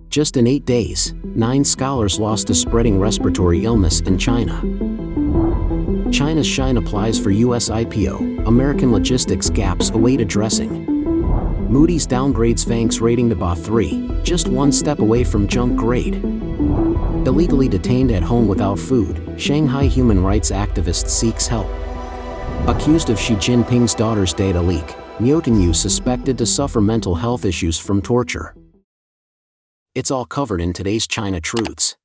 Just in 8 days, 9 scholars lost to spreading respiratory illness in China. China's Shein applies for US IPO, American logistics gaps await addressing. Moody's downgrades Vanke's rating to BA3, just one step away from junk grade. Illegally detained at home without food, Shanghai human rights activist seeks help. Accused of Xi Jinping's daughter's data leak, Tengyu suspected to suffer mental health issues from torture. It's all covered in today's China Truths.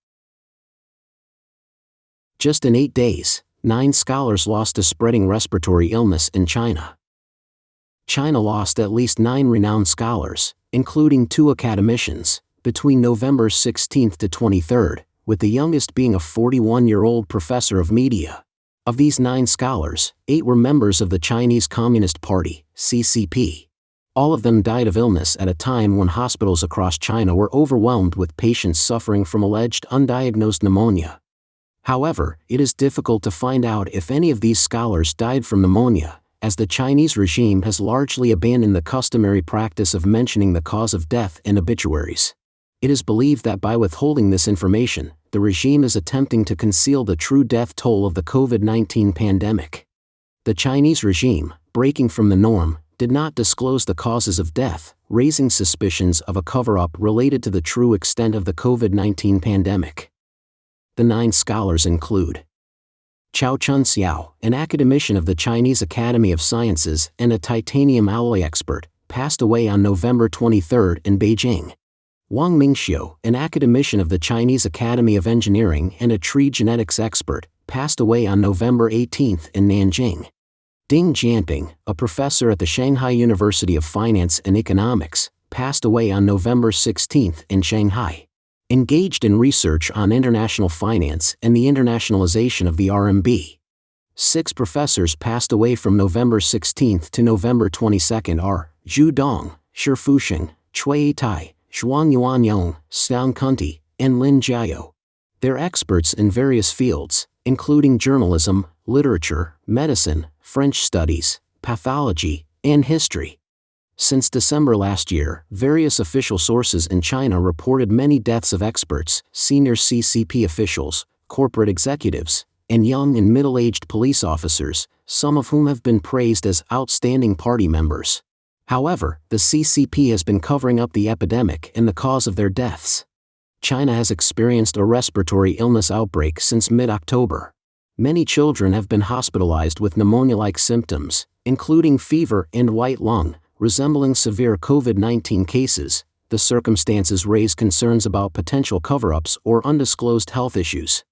Just in 8 days, 9 scholars lost to spreading respiratory illness in China. China lost at least 9 renowned scholars, including 2 academicians, between November 16 to 23, with the youngest being a 41-year-old professor of media. Of these 9 scholars, 8 were members of the Chinese Communist Party, CCP. All of them died of illness at a time when hospitals across China were overwhelmed with patients suffering from alleged undiagnosed pneumonia. However, it is difficult to find out if any of these scholars died from pneumonia, as the Chinese regime has largely abandoned the customary practice of mentioning the cause of death in obituaries. It is believed that by withholding this information, the regime is attempting to conceal the true death toll of the COVID-19 pandemic. The Chinese regime, breaking from the norm, did not disclose the causes of death, raising suspicions of a cover-up related to the true extent of the COVID-19 pandemic. The 9 scholars include Chao Chun-xiao, an academician of the Chinese Academy of Sciences and a titanium alloy expert, passed away on November 23 in Beijing. Wang Mingxiu, an academician of the Chinese Academy of Engineering and a tree genetics expert, passed away on November 18 in Nanjing. Ding Jianping, a professor at the Shanghai University of Finance and Economics, passed away on November 16 in Shanghai. Engaged in research on international finance and the internationalization of the RMB. 6 professors passed away from November 16 to November 22 are Zhu Dong, Shi Fusheng, Cui Tai, Zhuang Yuanyong, Xiang Kunti, and Lin Jiao. They're experts in various fields, including journalism, literature, medicine, French studies, pathology, and history. Since December last year, various official sources in China reported many deaths of experts, senior CCP officials, corporate executives, and young and middle-aged police officers, some of whom have been praised as outstanding party members. However, the CCP has been covering up the epidemic and the cause of their deaths. China has experienced a respiratory illness outbreak since mid-October. Many children have been hospitalized with pneumonia-like symptoms, including fever and white lung, resembling severe COVID-19 cases. The circumstances raise concerns about potential cover-ups or undisclosed health issues.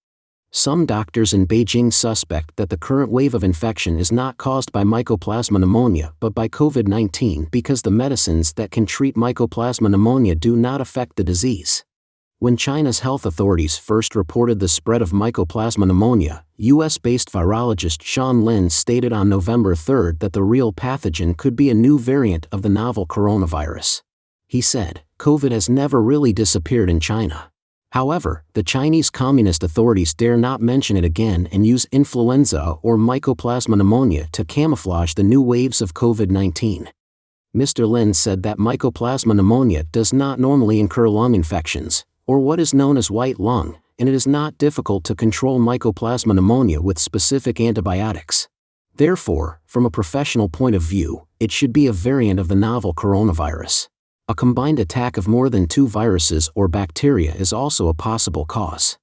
Some doctors in Beijing suspect that the current wave of infection is not caused by Mycoplasma pneumonia but by COVID-19 because the medicines that can treat Mycoplasma pneumonia do not affect the disease. When China's health authorities first reported the spread of Mycoplasma pneumonia, US-based virologist Sean Lin stated on November 3 that the real pathogen could be a new variant of the novel coronavirus. He said, "COVID has never really disappeared in China." However, the Chinese Communist authorities dare not mention it again and use influenza or Mycoplasma pneumonia to camouflage the new waves of COVID-19. Mr. Lin said that Mycoplasma pneumonia does not normally incur lung infections, or what is known as white lung, and it is not difficult to control Mycoplasma pneumonia with specific antibiotics. Therefore, from a professional point of view, it should be a variant of the novel coronavirus. A combined attack of more than 2 viruses or bacteria is also a possible cause.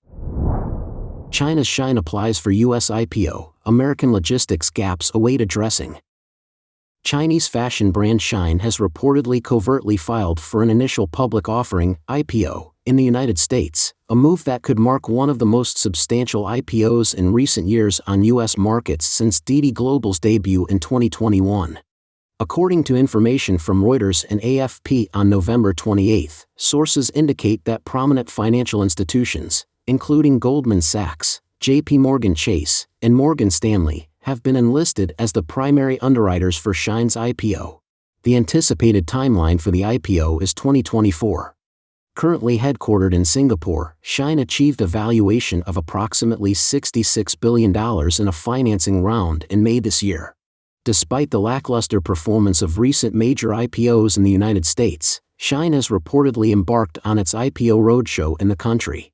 China's Shein applies for US IPO, American logistics gaps await addressing. Chinese fashion brand Shein has reportedly covertly filed for an initial public offering, IPO, in the United States, a move that could mark one of the most substantial IPOs in recent years on U.S. markets since DD Global's debut in 2021. According to information from Reuters and AFP on November 28, sources indicate that prominent financial institutions, including Goldman Sachs, JP Morgan Chase, and Morgan Stanley, have been enlisted as the primary underwriters for Shein's IPO. The anticipated timeline for the IPO is 2024. Currently headquartered in Singapore, Shein achieved a valuation of approximately $66 billion in a financing round in May this year. Despite the lackluster performance of recent major IPOs in the United States, Shein has reportedly embarked on its IPO roadshow in the country.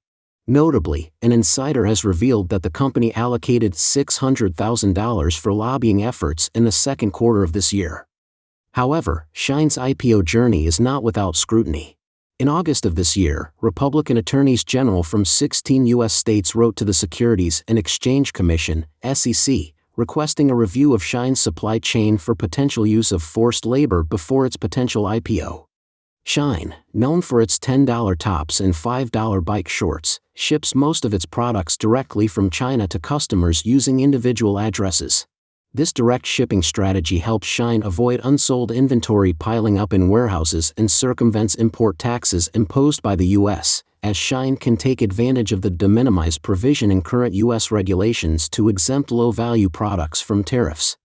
Notably, an insider has revealed that the company allocated $600,000 for lobbying efforts in the second quarter of this year. However, Shein's IPO journey is not without scrutiny. In August of this year, Republican attorneys general from 16 U.S. states wrote to the Securities and Exchange Commission, SEC, requesting a review of Shein's supply chain for potential use of forced labor before its potential IPO. Shein, known for its $10 tops and $5 bike shorts, ships most of its products directly from China to customers using individual addresses. This direct shipping strategy helps Shein avoid unsold inventory piling up in warehouses and circumvents import taxes imposed by the U.S., as Shein can take advantage of the de minimis provision in current U.S. regulations to exempt low-value products from tariffs.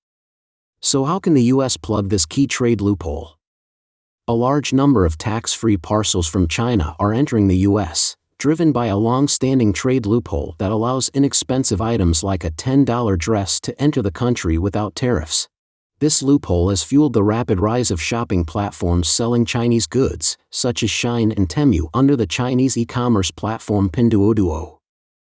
So how can the U.S. plug this key trade loophole? A large number of tax-free parcels from China are entering the U.S., driven by a long-standing trade loophole that allows inexpensive items like a $10 dress to enter the country without tariffs. This loophole has fueled the rapid rise of shopping platforms selling Chinese goods, such as Shein and Tengyu, under the Chinese e-commerce platform Pinduoduo.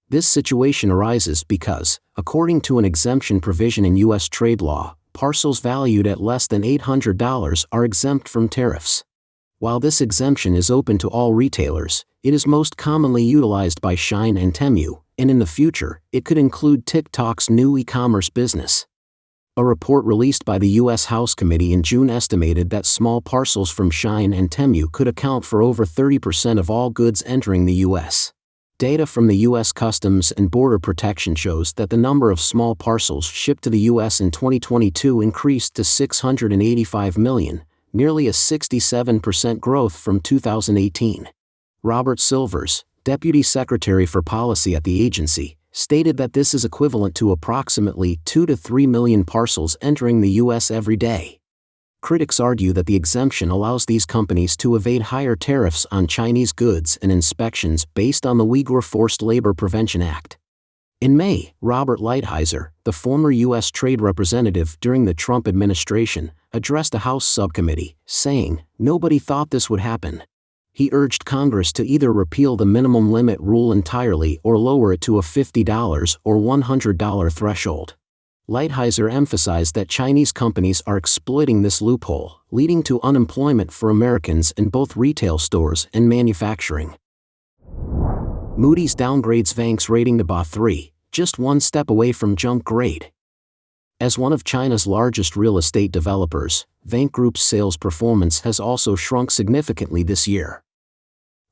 This situation arises because, according to an exemption provision in U.S. trade law, parcels valued at less than $800 are exempt from tariffs. While this exemption is open to all retailers, it is most commonly utilized by Shein and Tengyu, and in the future, it could include TikTok's new e-commerce business. A report released by the U.S. House Committee in June estimated that small parcels from Shein and Tengyu could account for over 30% of all goods entering the U.S. Data from the U.S. Customs and Border Protection shows that the number of small parcels shipped to the U.S. in 2022 increased to 685 million, nearly a 67% growth from 2018. Robert Silvers, Deputy Secretary for Policy at the agency, stated that this is equivalent to approximately 2 to 3 million parcels entering the U.S. every day. Critics argue that the exemption allows these companies to evade higher tariffs on Chinese goods and inspections based on the Uyghur Forced Labor Prevention Act. In May, Robert Lighthizer, the former U.S. Trade Representative during the Trump administration, addressed a House subcommittee, saying, "Nobody thought this would happen." He urged Congress to either repeal the minimum limit rule entirely or lower it to a $50 or $100 threshold. Lighthizer emphasized that Chinese companies are exploiting this loophole, leading to unemployment for Americans in both retail stores and manufacturing. Moody's downgrades Vanke's rating to Ba3, just one step away from junk grade. As one of China's largest real estate developers, Vanke Group's sales performance has also shrunk significantly this year.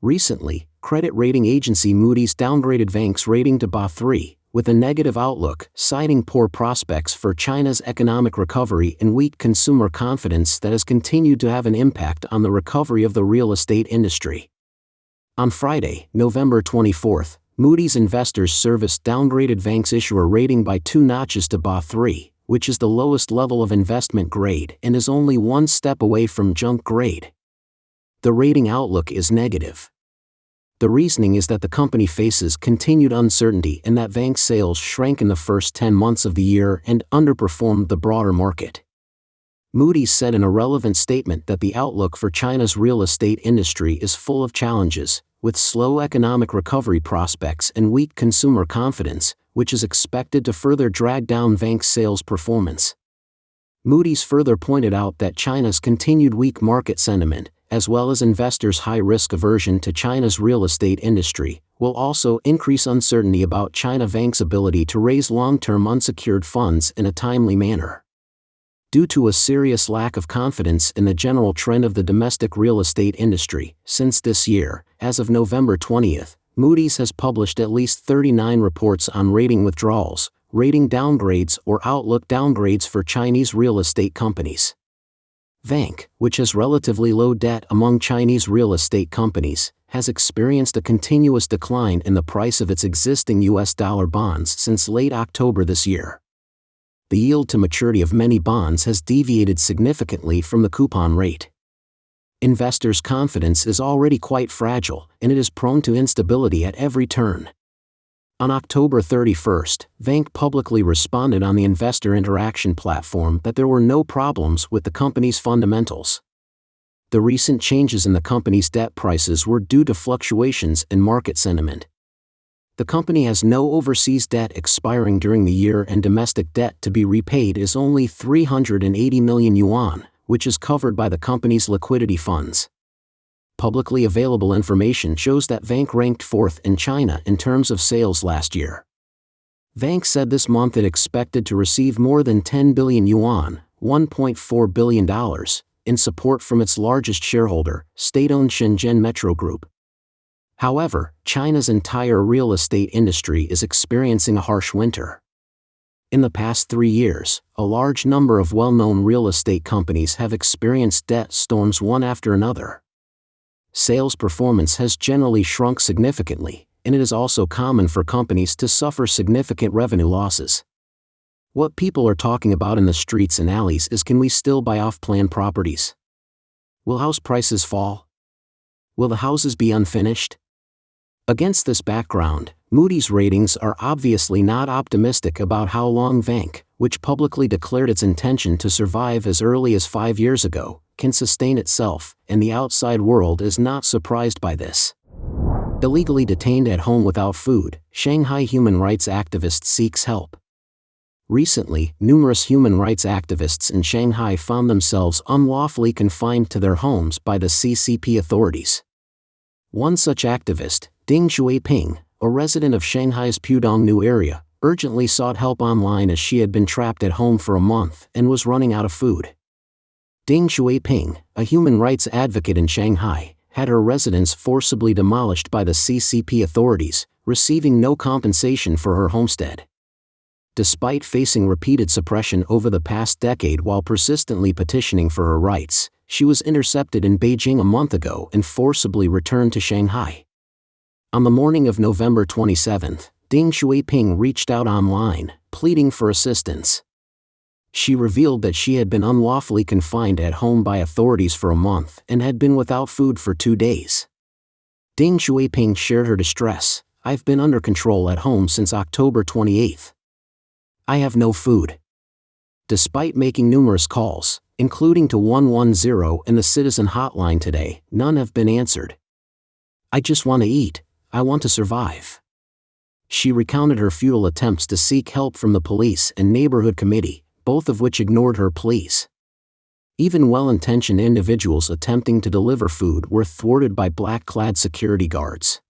Recently, credit rating agency Moody's downgraded Vanke's rating to Ba3, with a negative outlook, citing poor prospects for China's economic recovery and weak consumer confidence that has continued to have an impact on the recovery of the real estate industry. On Friday, November 24, Moody's Investors Service downgraded Vanke's issuer rating by 2 notches to Ba3, which is the lowest level of investment grade and is only one step away from junk grade. The rating outlook is negative. The reasoning is that the company faces continued uncertainty and that Vanke's sales shrank in the first 10 months of the year and underperformed the broader market. Moody's said in a relevant statement that the outlook for China's real estate industry is full of challenges, with slow economic recovery prospects and weak consumer confidence, which is expected to further drag down Vanke's sales performance. Moody's further pointed out that China's continued weak market sentiment, as well as investors' high-risk aversion to China's real estate industry, will also increase uncertainty about China Vanke's ability to raise long-term unsecured funds in a timely manner. Due to a serious lack of confidence in the general trend of the domestic real estate industry, since this year, as of November 20, Moody's has published at least 39 reports on rating withdrawals, rating downgrades or outlook downgrades for Chinese real estate companies. Vanke, which has relatively low debt among Chinese real estate companies, has experienced a continuous decline in the price of its existing US dollar bonds since late October this year. The yield to maturity of many bonds has deviated significantly from the coupon rate. Investors' confidence is already quite fragile, and it is prone to instability at every turn. On October 31, Vanke publicly responded on the investor interaction platform that there were no problems with the company's fundamentals. The recent changes in the company's debt prices were due to fluctuations in market sentiment. The company has no overseas debt expiring during the year, and domestic debt to be repaid is only 380 million yuan, which is covered by the company's liquidity funds. Publicly available information shows that Vanke ranked 4th in China in terms of sales last year. Vanke said this month it expected to receive more than 10 billion yuan, $1.4 billion, in support from its largest shareholder, state-owned Shenzhen Metro Group. However, China's entire real estate industry is experiencing a harsh winter. In the past 3 years, a large number of well-known real estate companies have experienced debt storms one after another. Sales performance has generally shrunk significantly, and it is also common for companies to suffer significant revenue losses. What people are talking about in the streets and alleys is, can we still buy off-plan properties? Will house prices fall? Will the houses be unfinished? Against this background, Moody's ratings are obviously not optimistic about how long Vanke, which publicly declared its intention to survive as early as 5 years ago, can sustain itself, and the outside world is not surprised by this. Illegally detained at home without food, Shanghai human rights activist seeks help. Recently, numerous human rights activists in Shanghai found themselves unlawfully confined to their homes by the CCP authorities. One such activist, Ding Xueping, a resident of Shanghai's Pudong area, urgently sought help online as she had been trapped at home for a month and was running out of food. Ding Xueping, a human rights advocate in Shanghai, had her residence forcibly demolished by the CCP authorities, receiving no compensation for her homestead. Despite facing repeated suppression over the past decade while persistently petitioning for her rights, she was intercepted in Beijing a month ago and forcibly returned to Shanghai. On the morning of November 27, Ding Xueping reached out online, pleading for assistance. She revealed that she had been unlawfully confined at home by authorities for a month and had been without food for 2 days. Ding Xueping shared her distress. "I've been under control at home since October 28. I have no food." Despite making numerous calls, including to 110 and the Citizen Hotline today, none have been answered. "I just want to eat. I want to survive." She recounted her futile attempts to seek help from the police and neighborhood committee, both of which ignored her pleas. Even well-intentioned individuals attempting to deliver food were thwarted by black-clad security guards.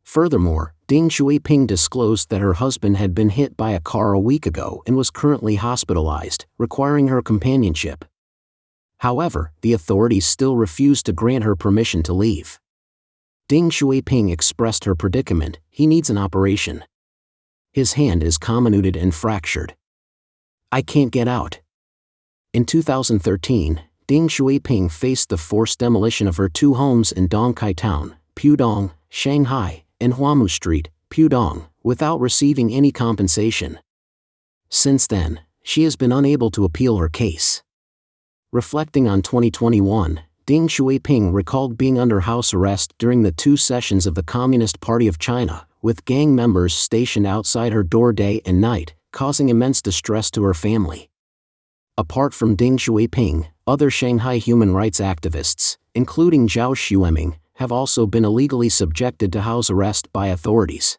Furthermore, Ding Xueping disclosed that her husband had been hit by a car a week ago and was currently hospitalized, requiring her companionship. However, the authorities still refused to grant her permission to leave. Ding Xueping expressed her predicament: "He needs an operation. His hand is comminuted and fractured. I can't get out." In 2013, Ding Xueping faced the forced demolition of her 2 homes in Dongcai Town, Pudong, Shanghai, and Huamu Street, Pudong, without receiving any compensation. Since then, she has been unable to appeal her case. Reflecting on 2021, Ding Xueping recalled being under house arrest during the 2 sessions of the Communist Party of China, with gang members stationed outside her door day and night, causing immense distress to her family. Apart from Ding Xueping, other Shanghai human rights activists, including Zhao Xueming, have also been illegally subjected to house arrest by authorities.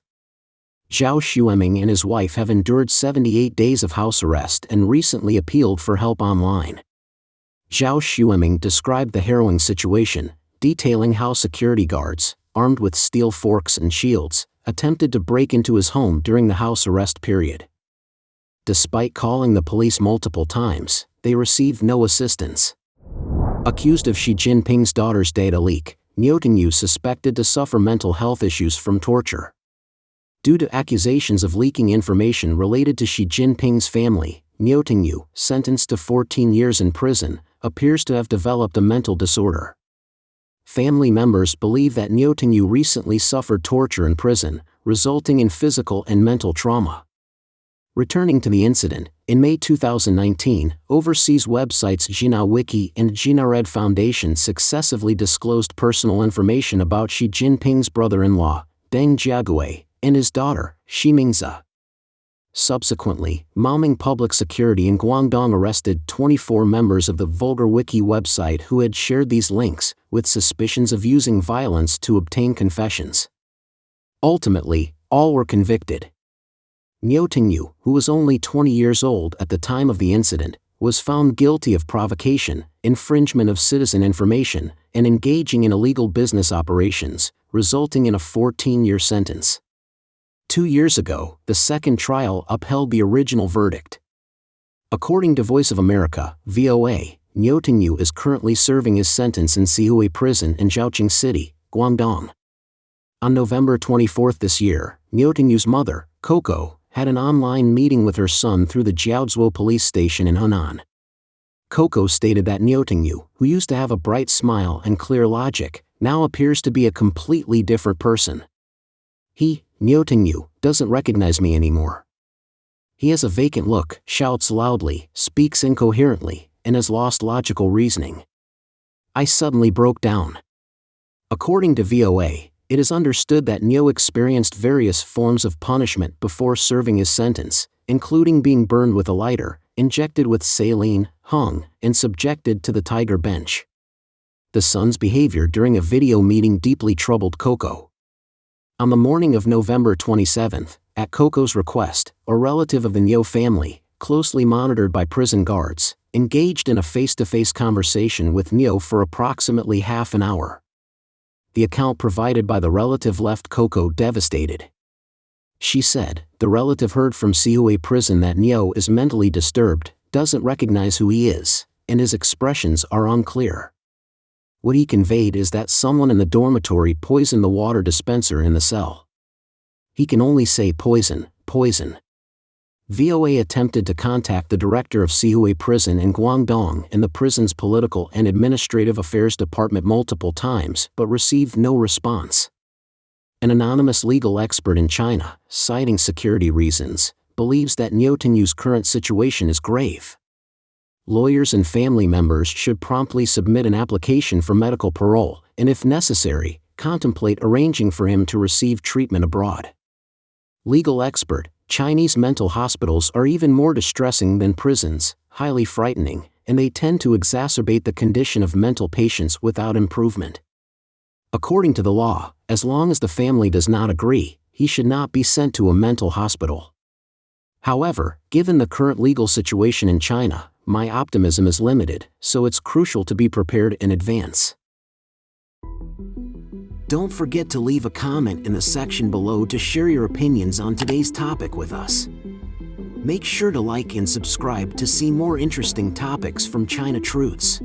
Zhao Xueming and his wife have endured 78 days of house arrest and recently appealed for help online. Zhao Xueming described the harrowing situation, detailing how security guards, armed with steel forks and shields, attempted to break into his home during the house arrest period. Despite calling the police multiple times, they received no assistance. Accused of Xi Jinping's daughter's data leak, Tengyu suspected to suffer mental health issues from torture. Due to accusations of leaking information related to Xi Jinping's family, Tengyu, sentenced to 14 years in prison, appears to have developed a mental disorder. Family members believe that Tengyu recently suffered torture in prison, resulting in physical and mental trauma. Returning to the incident, in May 2019, overseas websites JinaWiki and JinaRed Foundation successively disclosed personal information about Xi Jinping's brother-in-law, Deng Jiague, and his daughter, Xi Mingzi. Subsequently, Maoming Public Security in Guangdong arrested 24 members of the Vulgar Wiki website who had shared these links, with suspicions of using violence to obtain confessions. Ultimately, all were convicted. Tengyu, who was only 20 years old at the time of the incident, was found guilty of provocation, infringement of citizen information, and engaging in illegal business operations, resulting in a 14-year sentence. 2 years ago, the second trial upheld the original verdict. According to Voice of America, VOA, Tengyu is currently serving his sentence in Sihui Prison in Zhaoqing City, Guangdong. On November 24 this year, Tengyu's mother, Coco, had an online meeting with her son through the Jiaozuo police station in Henan. Coco stated that Tengyu, who used to have a bright smile and clear logic, now appears to be a completely different person. He, Tengyu, doesn't recognize me anymore. He has a vacant look, shouts loudly, speaks incoherently, and has lost logical reasoning. I suddenly broke down. According to VOA, it is understood that Tengyu experienced various forms of punishment before serving his sentence, including being burned with a lighter, injected with saline, hung, and subjected to the tiger bench. The son's behavior during a video meeting deeply troubled Coco. On the morning of November 27, at Coco's request, a relative of the Tengyu family, closely monitored by prison guards, engaged in a face-to-face conversation with Tengyu for approximately half an hour. The account provided by the relative left Coco devastated. She said, the relative heard from Sihui prison that Tengyu is mentally disturbed, doesn't recognize who he is, and his expressions are unclear. What he conveyed is that someone in the dormitory poisoned the water dispenser in the cell. He can only say poison, poison. VOA attempted to contact the director of Sihui Prison in Guangdong and the prison's political and administrative affairs department multiple times but received no response. An anonymous legal expert in China, citing security reasons, believes that Tengyu's current situation is grave. Lawyers and family members should promptly submit an application for medical parole, and if necessary, contemplate arranging for him to receive treatment abroad. Legal expert, Chinese mental hospitals are even more distressing than prisons, highly frightening, and they tend to exacerbate the condition of mental patients without improvement. According to the law, as long as the family does not agree, he should not be sent to a mental hospital. However, given the current legal situation in China, my optimism is limited, so it's crucial to be prepared in advance. Don't forget to leave a comment in the section below to share your opinions on today's topic with us. Make sure to like and subscribe to see more interesting topics from China Truths.